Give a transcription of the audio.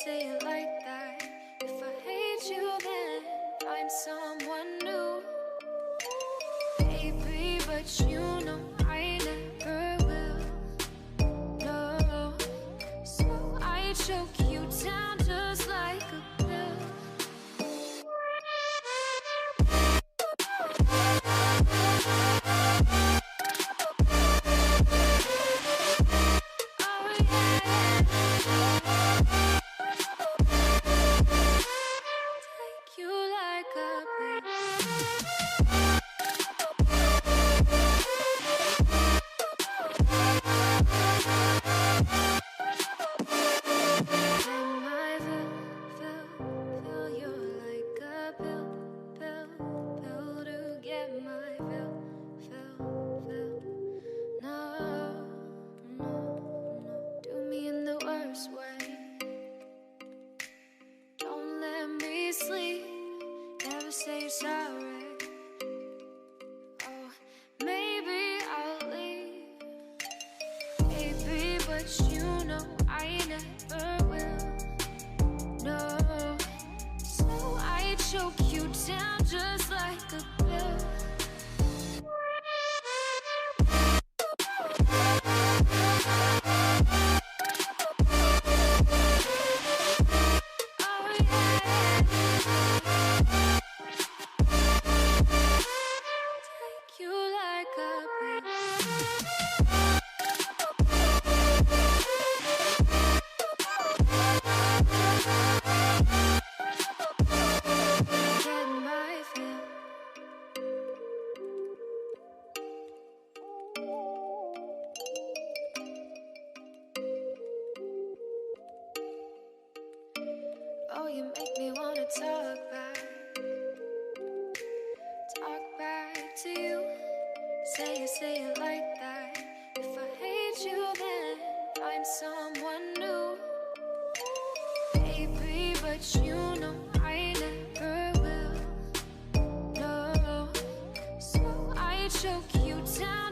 say it like that. If I hate you, then find someone new. Baby, but you know I never will. No, so I choke you down just like a pill. Say you're sorry. Oh, maybe I'll leave. Baby, but you know I never will. No, so I choke you down just like a pill. Oh, you make me wanna talk back to you. Say it like that. If I hate you, then find someone new. Baby, but you know I never will. No, so I choke you down.